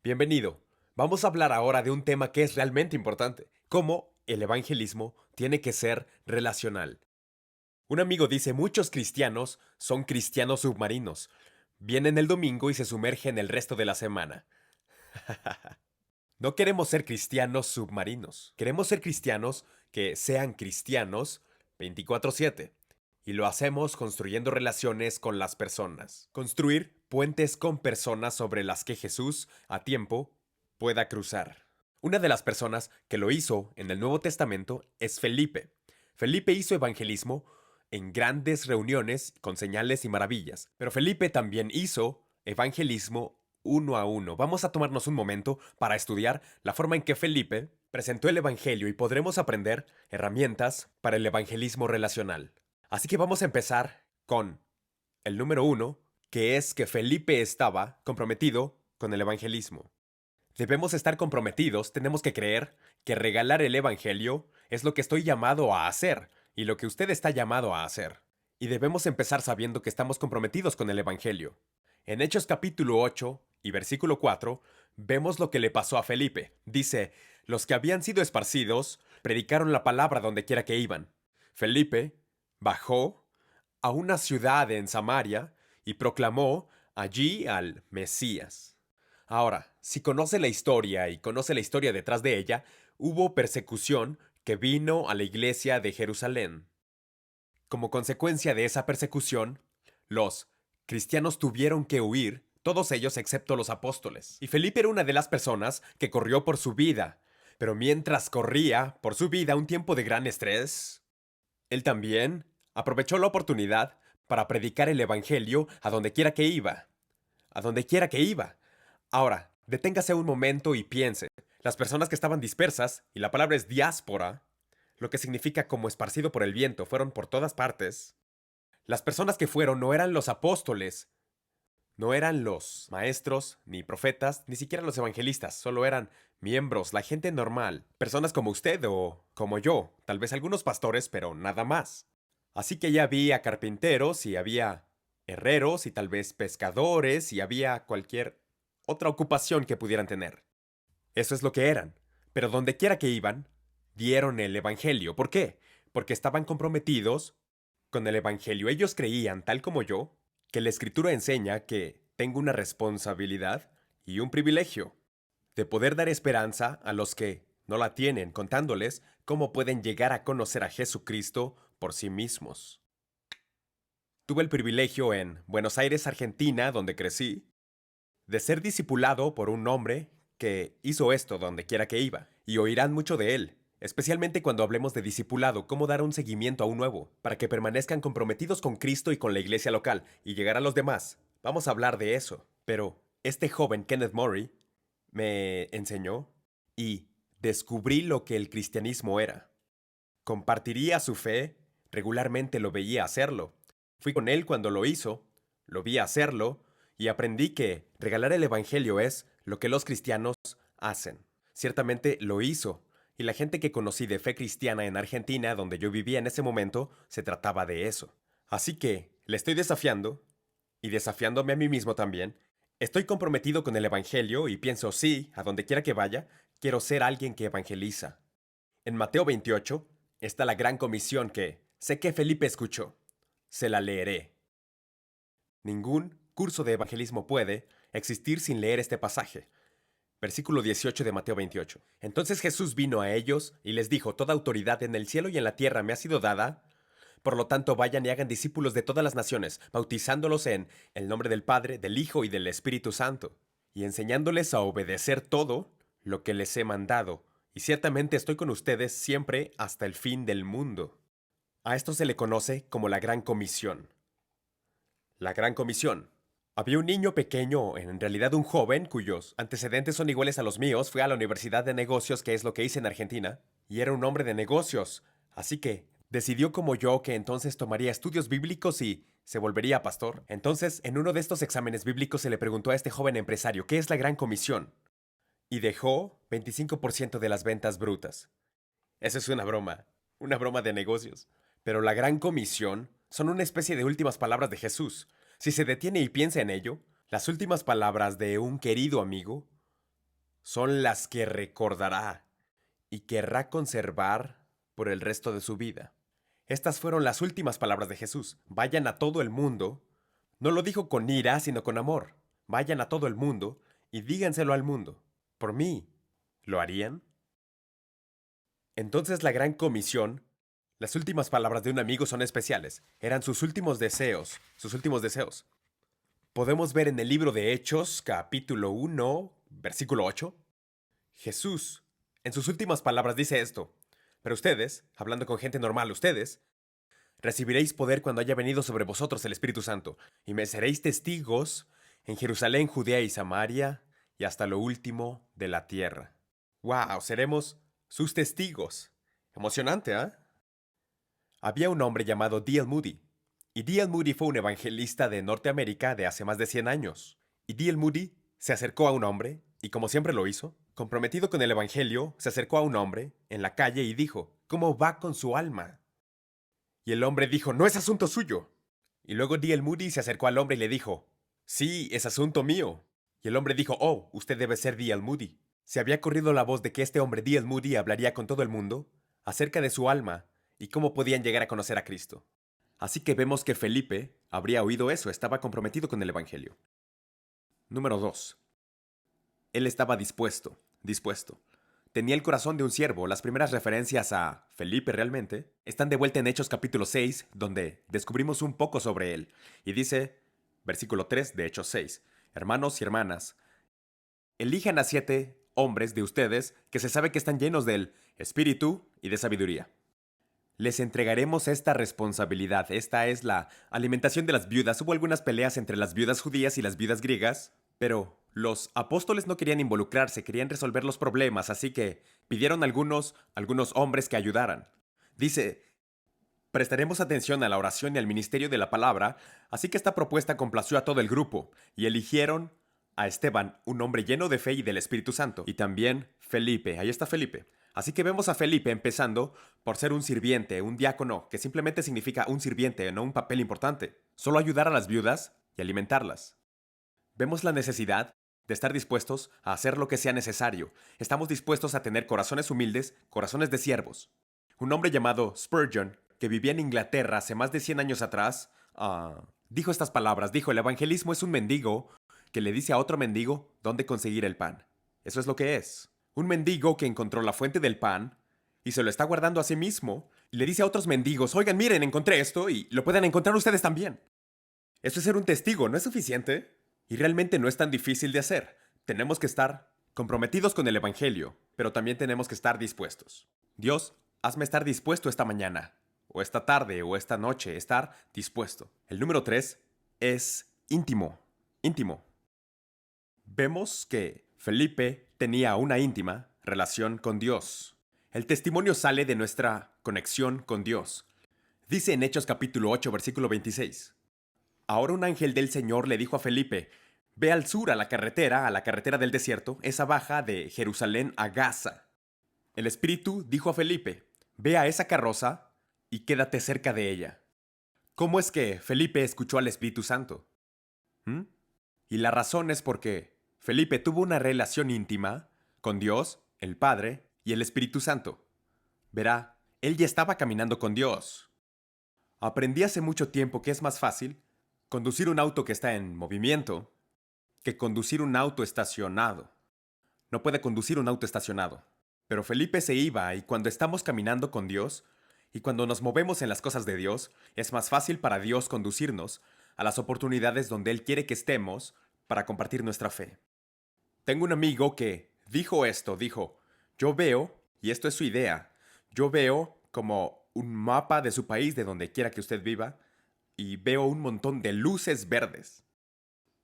Bienvenido. Vamos a hablar ahora de un tema que es realmente importante, cómo el evangelismo tiene que ser relacional. Un amigo dice, muchos cristianos son cristianos submarinos. Vienen el domingo y se sumergen el resto de la semana. No queremos ser cristianos submarinos. Queremos ser cristianos que sean cristianos 24/7. Y lo hacemos construyendo relaciones con las personas. Construir puentes con personas sobre las que Jesús, a tiempo, pueda cruzar. Una de las personas que lo hizo en el Nuevo Testamento es Felipe. Felipe hizo evangelismo en grandes reuniones con señales y maravillas. Pero Felipe también hizo evangelismo uno a uno. Vamos a tomarnos un momento para estudiar la forma en que Felipe presentó el Evangelio y podremos aprender herramientas para el evangelismo relacional. Así que vamos a empezar con el número uno, que es que Felipe estaba comprometido con el evangelismo. Debemos estar comprometidos, tenemos que creer que regalar el Evangelio es lo que estoy llamado a hacer y lo que usted está llamado a hacer. Y debemos empezar sabiendo que estamos comprometidos con el Evangelio. En Hechos capítulo 8 y versículo 4 vemos lo que le pasó a Felipe. Dice, los que habían sido esparcidos predicaron la palabra donde quiera que iban. Felipe bajó a una ciudad en Samaria y proclamó allí al Mesías. Ahora, si conoce la historia y conoce la historia detrás de ella, hubo persecución que vino a la iglesia de Jerusalén. Como consecuencia de esa persecución, los cristianos tuvieron que huir, todos ellos excepto los apóstoles. Y Felipe era una de las personas que corrió por su vida. Pero mientras corría por su vida un tiempo de gran estrés, él también aprovechó la oportunidad para predicar el Evangelio a donde quiera que iba. A donde quiera que iba. Ahora, deténgase un momento y piense. Las personas que estaban dispersas, y la palabra es diáspora, lo que significa como esparcido por el viento, fueron por todas partes. Las personas que fueron no eran los apóstoles, no eran los maestros, ni profetas, ni siquiera los evangelistas, solo eran miembros, la gente normal, personas como usted o como yo, tal vez algunos pastores, pero nada más. Así que ya había carpinteros y había herreros y tal vez pescadores y había cualquier otra ocupación que pudieran tener. Eso es lo que eran. Pero donde quiera que iban, dieron el Evangelio. ¿Por qué? Porque estaban comprometidos con el Evangelio. Ellos creían, tal como yo, que la Escritura enseña que tengo una responsabilidad y un privilegio de poder dar esperanza a los que no la tienen, contándoles cómo pueden llegar a conocer a Jesucristo por sí mismos. Tuve el privilegio en Buenos Aires, Argentina, donde crecí, de ser discipulado por un hombre que hizo esto donde quiera que iba, y oirán mucho de él, especialmente cuando hablemos de discipulado, cómo dar un seguimiento a un nuevo, para que permanezcan comprometidos con Cristo y con la iglesia local, y llegar a los demás. Vamos a hablar de eso. Pero este joven Kenneth Murray me enseñó y descubrí lo que el cristianismo era. Compartiría su fe, regularmente lo veía hacerlo. Fui con él cuando lo hizo, lo vi hacerlo, y aprendí que regalar el Evangelio es lo que los cristianos hacen. Ciertamente lo hizo, y la gente que conocí de fe cristiana en Argentina, donde yo vivía en ese momento, se trataba de eso. Así que le estoy desafiando, y desafiándome a mí mismo también. Estoy comprometido con el Evangelio y pienso, sí, a donde quiera que vaya, quiero ser alguien que evangeliza. En Mateo 28 está la gran comisión que sé que Felipe escuchó. Se la leeré. Ningún curso de evangelismo puede existir sin leer este pasaje. Versículo 18 de Mateo 28. Entonces Jesús vino a ellos y les dijo, toda autoridad en el cielo y en la tierra me ha sido dada. Por lo tanto, vayan y hagan discípulos de todas las naciones, bautizándolos en el nombre del Padre, del Hijo y del Espíritu Santo, y enseñándoles a obedecer todo lo que les he mandado. Y ciertamente estoy con ustedes siempre hasta el fin del mundo. A esto se le conoce como la Gran Comisión. La Gran Comisión. Había un niño pequeño, en realidad un joven, cuyos antecedentes son iguales a los míos. Fue a la Universidad de Negocios, que es lo que hice en Argentina, y era un hombre de negocios. Así que decidió como yo que entonces tomaría estudios bíblicos y se volvería pastor. Entonces, en uno de estos exámenes bíblicos se le preguntó a este joven empresario, ¿qué es la Gran Comisión? Y dejó 25% de las ventas brutas. Eso es una broma de negocios. Pero la Gran Comisión son una especie de últimas palabras de Jesús. Si se detiene y piensa en ello, las últimas palabras de un querido amigo son las que recordará y querrá conservar por el resto de su vida. Estas fueron las últimas palabras de Jesús. Vayan a todo el mundo. No lo dijo con ira, sino con amor. Vayan a todo el mundo y díganselo al mundo. Por mí, ¿lo harían? Entonces la gran comisión, las últimas palabras de un amigo son especiales. Eran sus últimos deseos, sus últimos deseos. Podemos ver en el libro de Hechos, capítulo 1, versículo 8. Jesús, en sus últimas palabras, dice esto. Pero ustedes, hablando con gente normal, ustedes, recibiréis poder cuando haya venido sobre vosotros el Espíritu Santo, y me seréis testigos en Jerusalén, Judea y Samaria, y hasta lo último de la tierra. ¡Wow! Seremos sus testigos. Emocionante, ¿eh? Había un hombre llamado D.L. Moody. Y D.L. Moody fue un evangelista de Norteamérica de hace más de 100 años. Y D.L. Moody se acercó a un hombre, y como siempre lo hizo, comprometido con el evangelio, se acercó a un hombre en la calle y dijo, ¿cómo va con su alma? Y el hombre dijo, no es asunto suyo. Y luego D.L. Moody se acercó al hombre y le dijo, sí, es asunto mío. Y el hombre dijo, oh, usted debe ser D.L. Moody. Se había corrido la voz de que este hombre D.L. Moody hablaría con todo el mundo acerca de su alma y cómo podían llegar a conocer a Cristo. Así que vemos que Felipe habría oído eso, estaba comprometido con el Evangelio. Número 2. Él estaba dispuesto. Tenía el corazón de un siervo. Las primeras referencias a Felipe realmente están de vuelta en Hechos capítulo 6, donde descubrimos un poco sobre él. Y dice, versículo 3 de Hechos 6, hermanos y hermanas, elijan a 7 hombres de ustedes que se sabe que están llenos del espíritu y de sabiduría. Les entregaremos esta responsabilidad. Esta es la alimentación de las viudas. Hubo algunas peleas entre las viudas judías y las viudas griegas, pero los apóstoles no querían involucrarse, querían resolver los problemas, así que pidieron a algunos hombres que ayudaran. Dice, prestaremos atención a la oración y al ministerio de la palabra, así que esta propuesta complació a todo el grupo, y eligieron a Esteban, un hombre lleno de fe y del Espíritu Santo, y también Felipe. Ahí está Felipe. Así que vemos a Felipe empezando por ser un sirviente, un diácono, que simplemente significa un sirviente, no un papel importante. Solo ayudar a las viudas y alimentarlas. Vemos la necesidad de estar dispuestos a hacer lo que sea necesario. Estamos dispuestos a tener corazones humildes, corazones de siervos. Un hombre llamado Spurgeon, que vivía en Inglaterra hace más de 100 años atrás, dijo estas palabras. Dijo, el evangelismo es un mendigo que le dice a otro mendigo dónde conseguir el pan. Eso es lo que es. Un mendigo que encontró la fuente del pan y se lo está guardando a sí mismo y le dice a otros mendigos, oigan, miren, encontré esto y lo pueden encontrar ustedes también. Eso es ser un testigo, ¿no es suficiente? Y realmente no es tan difícil de hacer. Tenemos que estar comprometidos con el evangelio, pero también tenemos que estar dispuestos. Dios, hazme estar dispuesto esta mañana, o esta tarde, o esta noche, estar dispuesto. El número 3 es íntimo. Íntimo. Vemos que Felipe tenía una íntima relación con Dios. El testimonio sale de nuestra conexión con Dios. Dice en Hechos capítulo 8, versículo 26. Ahora un ángel del Señor le dijo a Felipe, ve al sur a la carretera del desierto, esa baja de Jerusalén a Gaza. El Espíritu dijo a Felipe, ve a esa carroza y quédate cerca de ella. ¿Cómo es que Felipe escuchó al Espíritu Santo? Y la razón es porque Felipe tuvo una relación íntima con Dios, el Padre y el Espíritu Santo. Verá, él ya estaba caminando con Dios. Aprendí hace mucho tiempo que es más fácil conducir un auto que está en movimiento que conducir un auto estacionado. No puede conducir un auto estacionado. Pero Felipe se iba y cuando estamos caminando con Dios y cuando nos movemos en las cosas de Dios, es más fácil para Dios conducirnos a las oportunidades donde Él quiere que estemos para compartir nuestra fe. Tengo un amigo que dijo, yo veo, y esto es su idea, yo veo como un mapa de su país, de donde quiera que usted viva, y veo un montón de luces verdes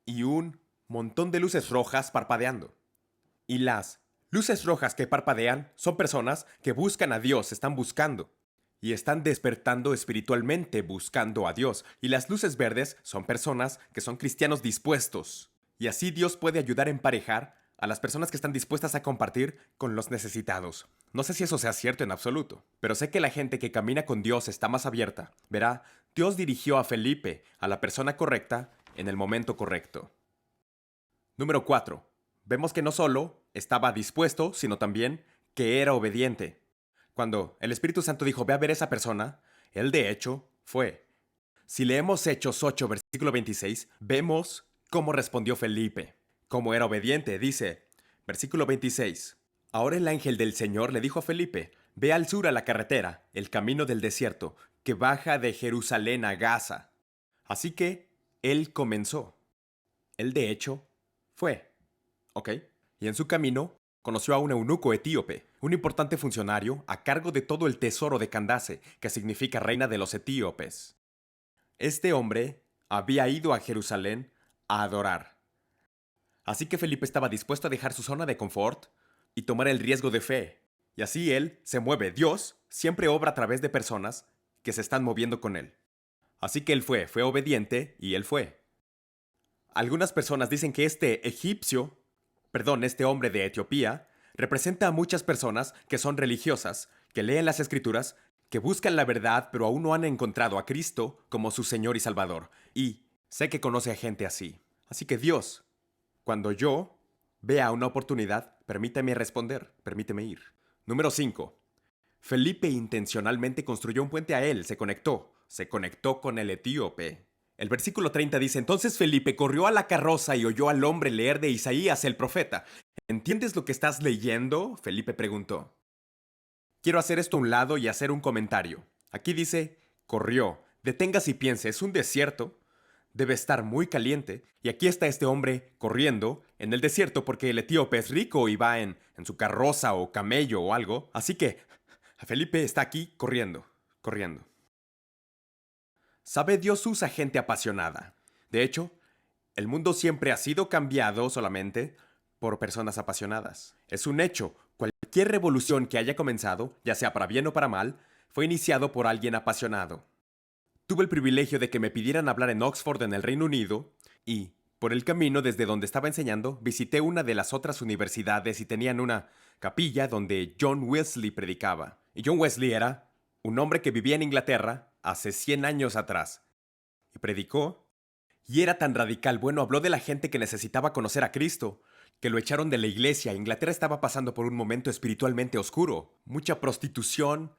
y un montón de luces rojas parpadeando. Y las luces rojas que parpadean son personas que buscan a Dios, están buscando. Y están despertando espiritualmente buscando a Dios. Y las luces verdes son personas que son cristianos dispuestos. Y así Dios puede ayudar a emparejar a las personas que están dispuestas a compartir con los necesitados. No sé si eso sea cierto en absoluto, pero sé que la gente que camina con Dios está más abierta. Verá, Dios dirigió a Felipe, a la persona correcta, en el momento correcto. Número 4. Vemos que no solo estaba dispuesto, sino también que era obediente. Cuando el Espíritu Santo dijo, ve a ver a esa persona, él de hecho fue. Si leemos Hechos 8, versículo 26, vemos cómo respondió Felipe. Cómo era obediente, dice, versículo 26. Ahora el ángel del Señor le dijo a Felipe, ve al sur a la carretera, el camino del desierto, que baja de Jerusalén a Gaza. Así que él comenzó. Él de hecho fue. ¿Ok? Y en su camino conoció a un eunuco etíope, un importante funcionario a cargo de todo el tesoro de Candace, que significa reina de los etíopes. Este hombre había ido a Jerusalén a adorar. Así que Felipe estaba dispuesto a dejar su zona de confort y tomar el riesgo de fe. Y así él se mueve. Dios siempre obra a través de personas que se están moviendo con él. Así que él fue obediente y él fue. Algunas personas dicen que este hombre de Etiopía, representa a muchas personas que son religiosas, que leen las escrituras, que buscan la verdad pero aún no han encontrado a Cristo como su Señor y Salvador. Y sé que conoce a gente así. Así que Dios, cuando yo vea una oportunidad, permíteme responder, permíteme ir. Número 5. Felipe intencionalmente construyó un puente a él, se conectó con el etíope. El versículo 30 dice, entonces Felipe corrió a la carroza y oyó al hombre leer de Isaías el profeta. ¿Entiendes lo que estás leyendo? Felipe preguntó. Quiero hacer esto a un lado y hacer un comentario. Aquí dice, corrió. Deténgase y piense, es un desierto. Debe estar muy caliente. Y aquí está este hombre corriendo en el desierto porque el etíope es rico y va en su carroza o camello o algo. Así que Felipe está aquí corriendo. ¿Sabe? Dios usa gente apasionada. De hecho, el mundo siempre ha sido cambiado solamente por personas apasionadas. Es un hecho. Cualquier revolución que haya comenzado, ya sea para bien o para mal, fue iniciado por alguien apasionado. Tuve el privilegio de que me pidieran hablar en Oxford, en el Reino Unido, y, por el camino desde donde estaba enseñando, visité una de las otras universidades y tenían una capilla donde John Wesley predicaba. Y John Wesley era un hombre que vivía en Inglaterra hace 100 años atrás. Y predicó. Y era tan radical, habló de la gente que necesitaba conocer a Cristo, que lo echaron de la iglesia. Inglaterra estaba pasando por un momento espiritualmente oscuro. Mucha prostitución,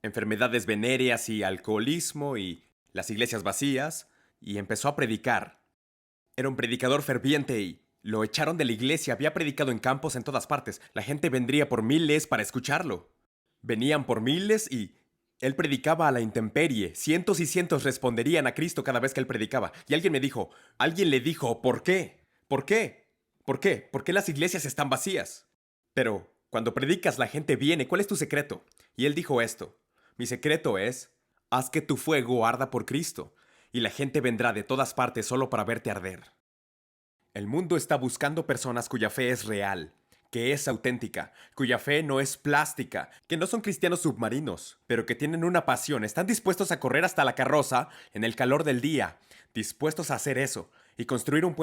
enfermedades venéreas y alcoholismo y las iglesias vacías. Y empezó a predicar. Era un predicador ferviente y lo echaron de la iglesia. Había predicado en campos en todas partes. La gente vendría por miles para escucharlo. Venían por miles y él predicaba a la intemperie. Cientos y cientos responderían a Cristo cada vez que él predicaba. Y alguien le dijo, ¿por qué? ¿Por qué? ¿Por qué? ¿Por qué las iglesias están vacías? Pero cuando predicas la gente viene. ¿Cuál es tu secreto? Y él dijo esto. Mi secreto es, haz que tu fuego arda por Cristo, y la gente vendrá de todas partes solo para verte arder. El mundo está buscando personas cuya fe es real, que es auténtica, cuya fe no es plástica, que no son cristianos submarinos, pero que tienen una pasión, están dispuestos a correr hasta la carroza en el calor del día, dispuestos a hacer eso y construir un puente